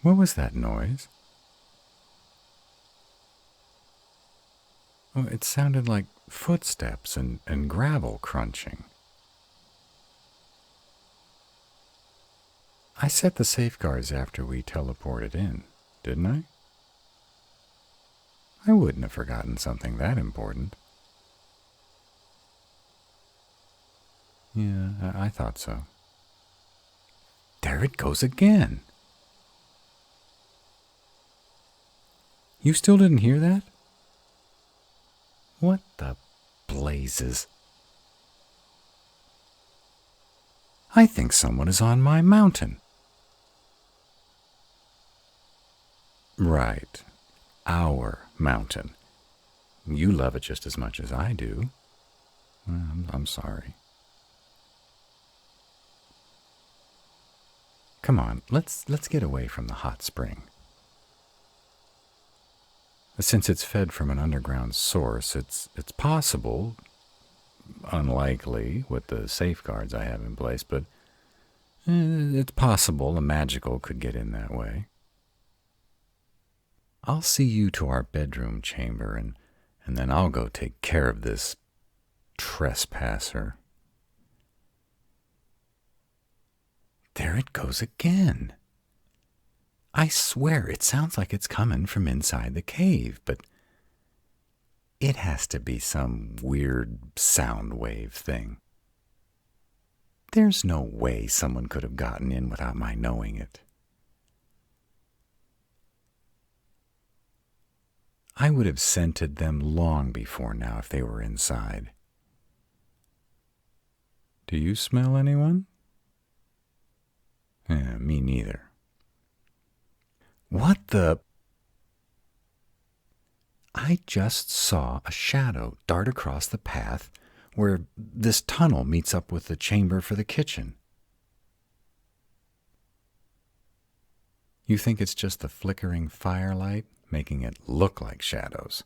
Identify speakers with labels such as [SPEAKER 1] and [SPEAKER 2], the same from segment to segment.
[SPEAKER 1] What was that noise? Oh, it sounded like footsteps and gravel crunching. I set the safeguards after we teleported in, didn't I? I wouldn't have forgotten something that important. Yeah, I thought so. There it goes again. You still didn't hear that? What the blazes? I think someone is on my mountain. Right. Our mountain. You love it just as much as I do. I'm sorry. Come on, let's get away from the hot spring. Since it's fed from an underground source, it's possible, unlikely with the safeguards I have in place, but it's possible a magical could get in that way. I'll see you to our bedroom chamber, and then I'll go take care of this trespasser. There it goes again. I swear it sounds like it's coming from inside the cave, but it has to be some weird sound wave thing. There's no way someone could have gotten in without my knowing it. I would have scented them long before now if they were inside. Do you smell anyone? Me neither. What the? I just saw a shadow dart across the path where this tunnel meets up with the chamber for the kitchen. You think it's just the flickering firelight making it look like shadows?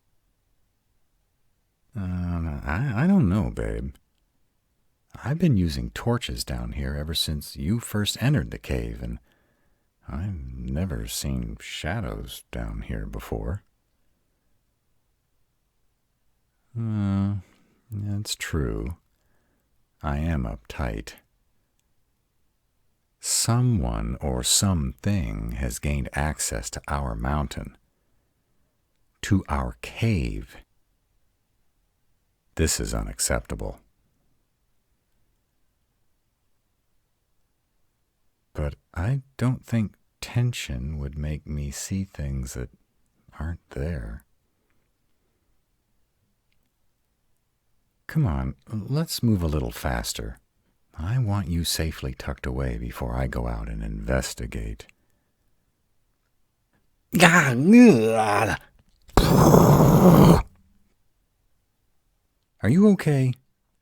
[SPEAKER 1] I don't know, babe. I've been using torches down here ever since you first entered the cave, and I've never seen shadows down here before. That's true. I am uptight. Someone or something has gained access to our mountain, to our cave. This is unacceptable. But I don't think tension would make me see things that aren't there. Come on, let's move a little faster. I want you safely tucked away before I go out and investigate. Are you okay?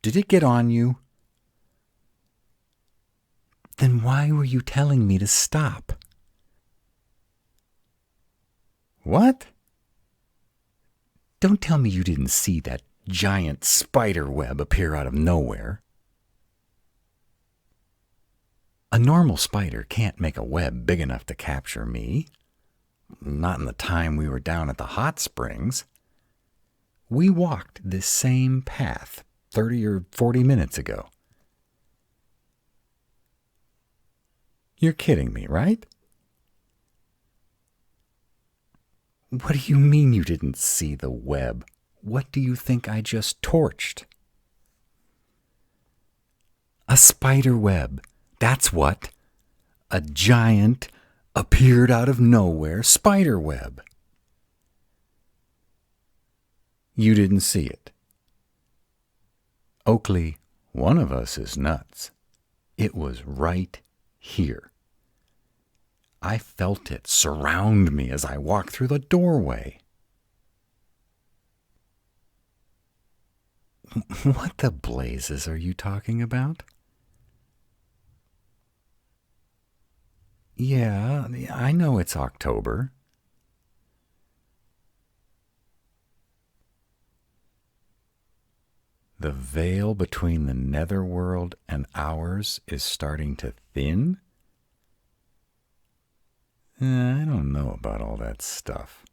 [SPEAKER 1] Did it get on you? Then why were you telling me to stop? What? Don't tell me you didn't see that giant spider web appear out of nowhere. A normal spider can't make a web big enough to capture me. Not in the time we were down at the hot springs. We walked this same path 30 or 40 minutes ago. You're kidding me, right? What do you mean you didn't see the web? What do you think I just torched? A spider web. That's what. A giant, appeared out of nowhere spider web. You didn't see it. Oakley, one of us is nuts. It was right here. I felt it surround me as I walked through the doorway. What the blazes are you talking about? Yeah, I know it's October. The veil between the netherworld and ours is starting to thin? I don't know about all that stuff.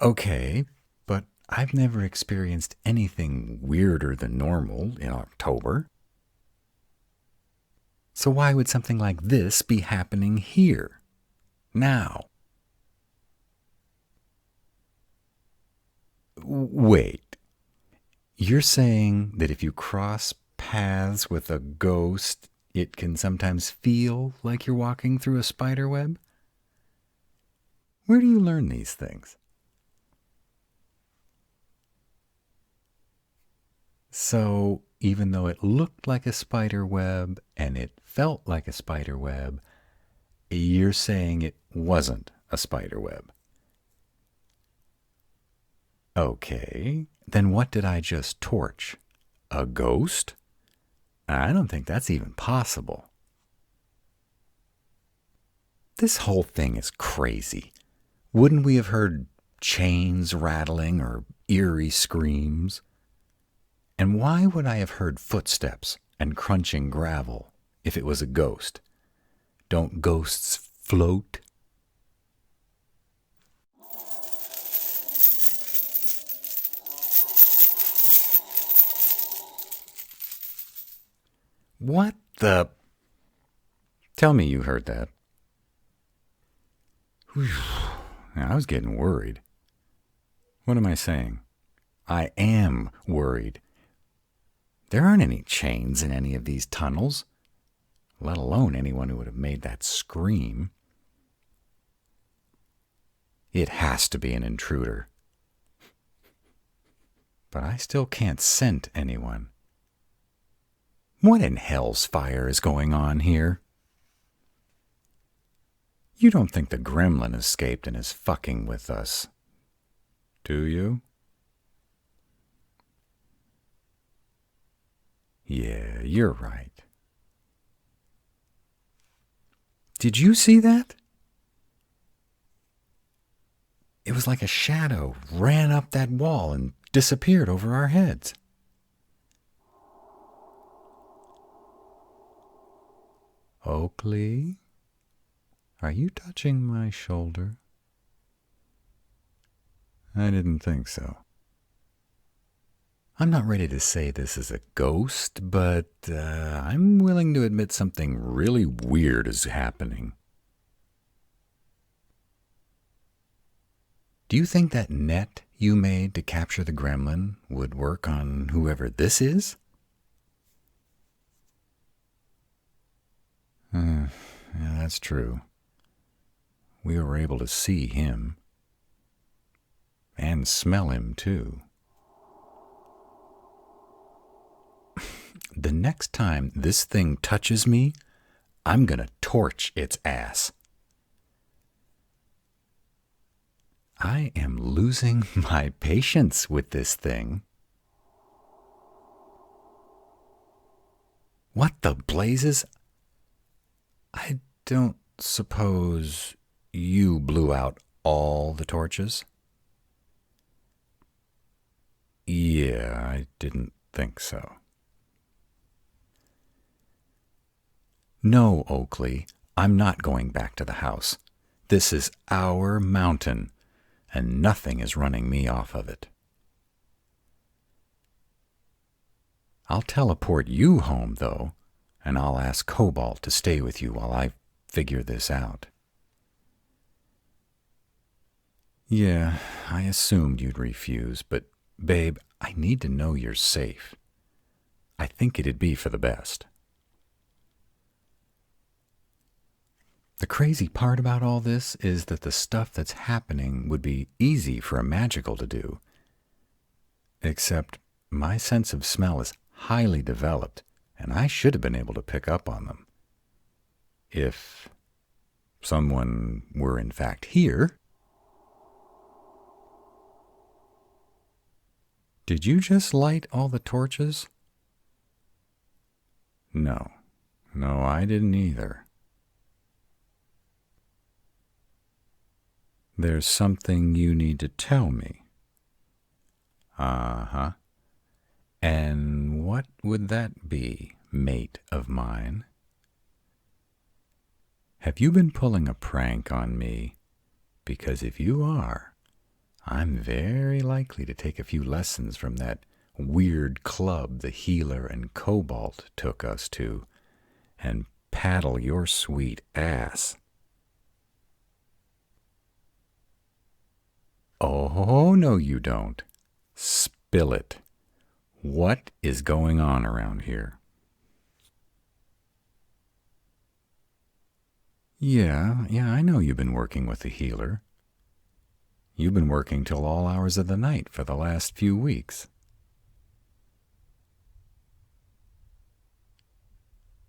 [SPEAKER 1] Okay, but I've never experienced anything weirder than normal in October. So why would something like this be happening here? Now? Wait. You're saying that if you cross paths with a ghost, it can sometimes feel like you're walking through a spider web? Where do you learn these things? So, even though it looked like a spider web and it felt like a spider web, you're saying it wasn't a spider web. Okay, then what did I just torch? A ghost? I don't think that's even possible. This whole thing is crazy. Wouldn't we have heard chains rattling or eerie screams? And why would I have heard footsteps and crunching gravel if it was a ghost? Don't ghosts float? What the? Tell me you heard that. Whew. I was getting worried. What am I saying? I am worried. There aren't any chains in any of these tunnels, let alone anyone who would have made that scream. It has to be an intruder. But I still can't scent anyone. What in hell's fire is going on here? You don't think the gremlin escaped and is fucking with us, do you? Yeah, you're right. Did you see that? It was like a shadow ran up that wall and disappeared over our heads. Oakley, are you touching my shoulder? I didn't think so. I'm not ready to say this is a ghost, but I'm willing to admit something really weird is happening. Do you think that net you made to capture the gremlin would work on whoever this is? Yeah, that's true. We were able to see him. And smell him, too. The next time this thing touches me, I'm gonna torch its ass. I am losing my patience with this thing. What the blazes? I don't suppose you blew out all the torches? Yeah, I didn't think so. No, Oakley, I'm not going back to the house. This is our mountain, and nothing is running me off of it. I'll teleport you home, though, and I'll ask Cobalt to stay with you while I figure this out. Yeah, I assumed you'd refuse, but, babe, I need to know you're safe. I think it'd be for the best. The crazy part about all this is that the stuff that's happening would be easy for a magical to do. Except my sense of smell is highly developed, and I should have been able to pick up on them. If someone were in fact here. Did you just light all the torches? No, I didn't either. There's something you need to tell me. Uh-huh. And what would that be, mate of mine? Have you been pulling a prank on me? Because if you are, I'm very likely to take a few lessons from that weird club the healer and Cobalt took us to and paddle your sweet ass. Oh, no you don't. Spill it. What is going on around here? Yeah, I know you've been working with the healer. You've been working till all hours of the night for the last few weeks.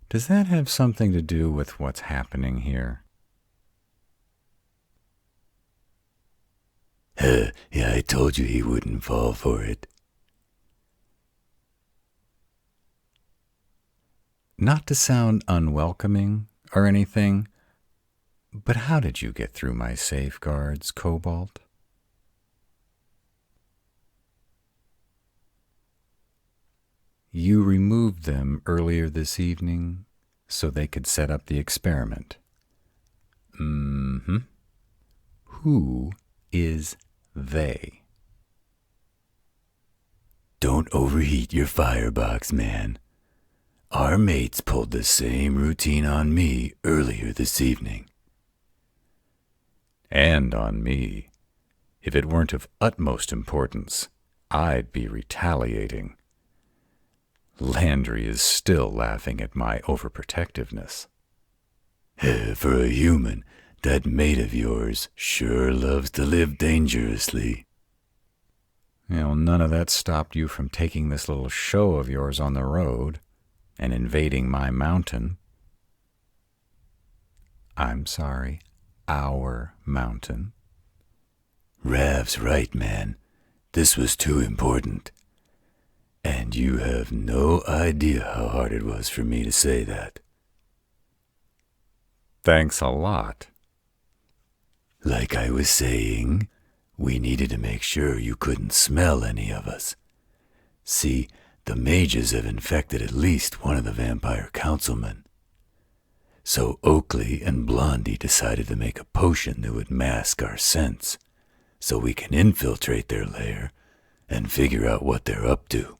[SPEAKER 1] Does that have something to do with what's happening here?
[SPEAKER 2] Yeah, I told you he wouldn't fall for it.
[SPEAKER 1] Not to sound unwelcoming or anything, but how did you get through my safeguards, Cobalt? You removed them earlier this evening so they could set up the experiment. Mm-hmm. Who is they?
[SPEAKER 2] Don't overheat your firebox, man. Our mates pulled the same routine on me earlier this evening.
[SPEAKER 1] And on me. If it weren't of utmost importance, I'd be retaliating. Landry is still laughing at my overprotectiveness.
[SPEAKER 2] For a human, that mate of yours sure loves to live dangerously.
[SPEAKER 1] None of that stopped you from taking this little show of yours on the road and invading my mountain. I'm sorry, our mountain.
[SPEAKER 2] Rav's right, man. This was too important. And you have no idea how hard it was for me to say that.
[SPEAKER 1] Thanks a lot.
[SPEAKER 2] Like I was saying, we needed to make sure you couldn't smell any of us. See, the mages have infected at least one of the vampire councilmen. So Oakley and Blondie decided to make a potion that would mask our scents, so we can infiltrate their lair and figure out what they're up to.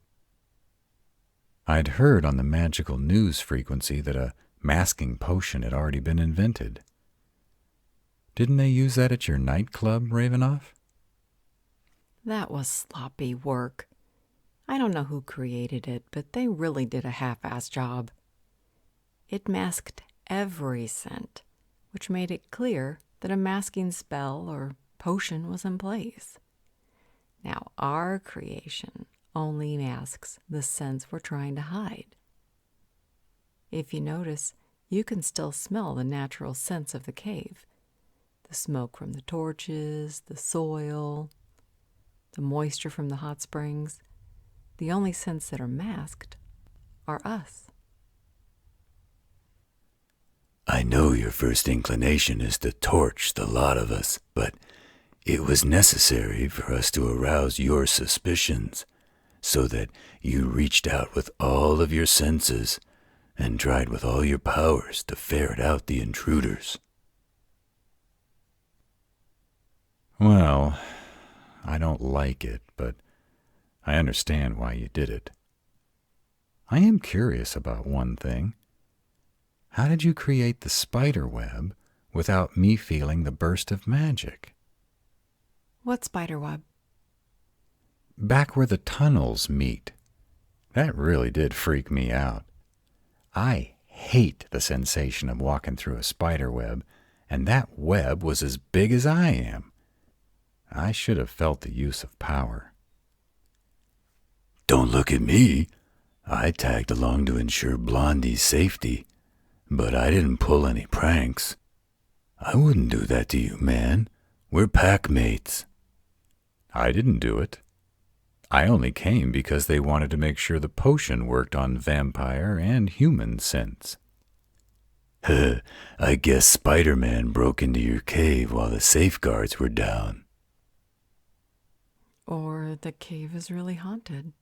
[SPEAKER 1] I'd heard on the magical news frequency that a masking potion had already been invented. Didn't they use that at your nightclub, Ravenoff?
[SPEAKER 3] That was sloppy work. I don't know who created it, but they really did a half-assed job. It masked every scent, which made it clear that a masking spell or potion was in place. Now, our creation only masks the scents we're trying to hide. If you notice, you can still smell the natural scents of the cave. The smoke from the torches, the soil, the moisture from the hot springs. The only scents that are masked are us.
[SPEAKER 2] I know your first inclination is to torch the lot of us, but it was necessary for us to arouse your suspicions, so that you reached out with all of your senses and tried with all your powers to ferret out the intruders.
[SPEAKER 1] Well, I don't like it, but I understand why you did it. I am curious about one thing. How did you create the spider web without me feeling the burst of magic?
[SPEAKER 3] What spider web?
[SPEAKER 1] Back where the tunnels meet. That really did freak me out. I hate the sensation of walking through a spider web, and that web was as big as I am. I should have felt the use of power.
[SPEAKER 2] Don't look at me. I tagged along to ensure Blondie's safety, but I didn't pull any pranks. I wouldn't do that to you, man. We're pack mates.
[SPEAKER 1] I didn't do it. I only came because they wanted to make sure the potion worked on vampire and human scents.
[SPEAKER 2] I guess Spider-Man broke into your cave while the safeguards were down.
[SPEAKER 3] Or the cave is really haunted.